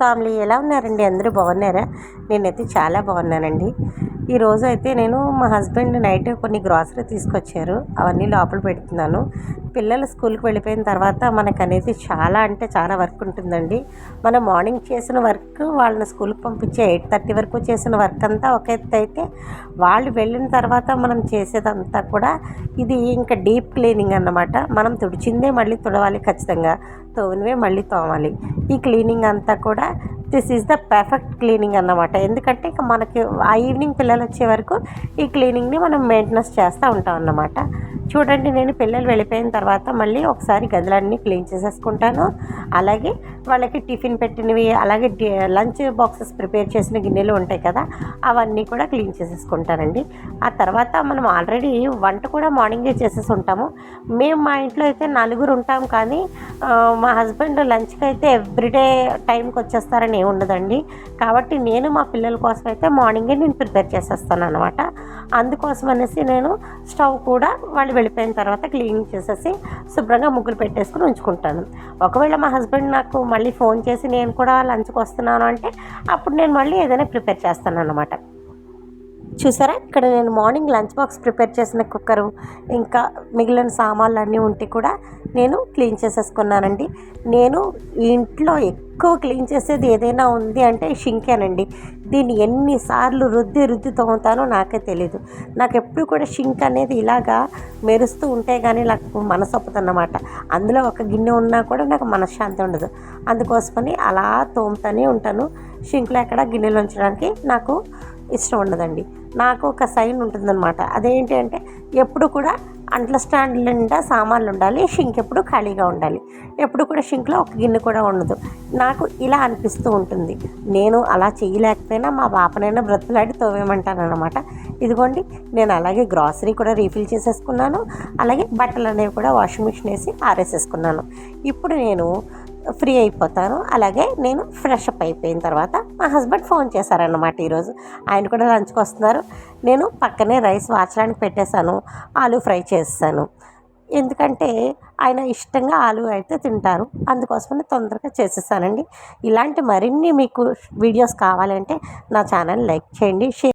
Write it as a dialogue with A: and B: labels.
A: Family ఎలా ఉన్నారండి? అందరూ బాగున్నారా? నేనైతే చాలా బాగున్నానండి. ఈరోజు అయితే నేను మా హస్బెండ్ నైట్ కొన్ని గ్రాసరీ తీసుకొచ్చారు, అవన్నీ లోపల పెడుతున్నాను. పిల్లలు స్కూల్కి వెళ్ళిపోయిన తర్వాత మనకనేది చాలా అంటే చాలా వర్క్ ఉంటుందండి. మనం మార్నింగ్ చేసిన వర్క్, వాళ్ళని స్కూల్కి పంపించే 8:30 వరకు చేసిన వర్క్ అంతా ఒక ఎత్తు అయితే, వాళ్ళు వెళ్ళిన తర్వాత మనం చేసేదంతా కూడా ఇది ఇంకా డీప్ క్లీనింగ్ అన్నమాట. మనం తుడిచిందే మళ్ళీ తుడవాలి, ఖచ్చితంగా తోమినవే మళ్ళీ తోమాలి. ఈ క్లీనింగ్ అంతా కూడా this is the perfect cleaning అన్నమాట. ఎందుకంటే ఇక మనకి ఆ ఈవినింగ్ పిల్లలు వచ్చే వరకు ఈ క్లీనింగ్ని మనం మెయింటెనెన్స్ చేస్తూ ఉంటాం అన్నమాట. చూడండి, నేను పిల్లలు వెళ్ళిపోయిన తర్వాత మళ్ళీ ఒకసారి గదులన్నీ క్లీన్ చేసేసుకుంటాను. అలాగే వాళ్ళకి టిఫిన్ పెట్టినవి, అలాగే లంచ్ బాక్సెస్ ప్రిపేర్ చేసిన గిన్నెలు ఉంటాయి కదా, అవన్నీ కూడా క్లీన్ చేసేసుకుంటానండి. ఆ తర్వాత మనం ఆల్రెడీ వంట కూడా మార్నింగే చేసేసి ఉంటాము. మేము మా ఇంట్లో అయితే 4 ఉంటాం, కానీ మా హస్బెండ్ లంచ్కి అయితే ఎవ్రీడే టైంకి వచ్చేస్తారని ఏమి ఉండదండి. కాబట్టి నేను మా పిల్లల కోసం అయితే మార్నింగే నేను ప్రిపేర్ చేసేస్తాను అనమాట. అందుకోసం అనేసి నేను స్టవ్ కూడా వాళ్ళు వెళ్ళిపోయిన తర్వాత క్లీన్ చేసేసి శుభ్రంగా ముగ్గులు పెట్టేసుకుని ఉంచుకుంటాను. ఒకవేళ మా హస్బెండ్ నాకు మళ్ళీ ఫోన్ చేసి నేను కూడా లంచ్కి వస్తున్నాను అంటే అప్పుడు నేను మళ్ళీ ఏదైనా ప్రిపేర్ చేస్తాను అన్నమాట. చూసారా, ఇక్కడ నేను మార్నింగ్ లంచ్ బాక్స్ ప్రిపేర్ చేసిన కుక్కరు, ఇంకా మిగిలిన సామాన్లు అన్నీ ఉంటే కూడా నేను క్లీన్ చేసేసుకున్నానండి. నేను ఇంట్లో ఎక్కువ క్లీన్ చేసేది ఏదైనా ఉంది అంటే షింకేనండి. దీన్ని ఎన్నిసార్లు రుద్ది తోముతానో నాకే తెలీదు. నాకు ఎప్పుడు కూడా షింక్ అనేది ఇలాగా మెరుస్తూ ఉంటే కానీ నాకు మనసు ఒప్పదన్నమాట. అందులో ఒక గిన్నె ఉన్నా కూడా నాకు మనశ్శాంతి ఉండదు. అందుకోసమని అలా తోముతూనే ఉంటాను. షింక్లో ఎక్కడ గిన్నెలు ఉంచడానికి నాకు ఇష్టం ఉండదండి. నాకు ఒక సైన్ ఉంటుందన్నమాట. అదేంటి అంటే ఎప్పుడు కూడా అంట్ల స్టాండ్ నిండా సామాన్లు ఉండాలి, షింక్ ఎప్పుడు ఖాళీగా ఉండాలి. ఎప్పుడు కూడా షింక్లో ఒక గిన్నె కూడా ఉండదు. నాకు ఇలా అనిపిస్తూ ఉంటుంది. నేను అలా చేయలేకపోయినా మా పాపనైనా బ్రతులాడి తోవేయమంటాను అనమాట. ఇదిగోండి, నేను అలాగే గ్రాసరీ కూడా రీఫిల్ చేసేసుకున్నాను. అలాగే బట్టలు అనేవి కూడా వాషింగ్ మిషన్ వేసి ఆరేసేసుకున్నాను. ఇప్పుడు నేను ఫ్రీ అయిపోతాను. అలాగే నేను ఫ్రెష్ అప్ అయిపోయిన తర్వాత మా హస్బెండ్ ఫోన్ చేశారన్నమాట. ఈరోజు ఆయన కూడా లంచ్కి వస్తున్నారు. నేను పక్కనే రైస్ వాచడానికి పెట్టేశాను, ఆలూ ఫ్రై చేస్తాను. ఎందుకంటే ఆయన ఇష్టంగా ఆలూ అయితే తింటారు, అందుకోసమని తొందరగా చేసేసానండి. ఇలాంటి మరిన్ని మీకు వీడియోస్ కావాలంటే నా ఛానల్ లైక్ చేయండి, షేర్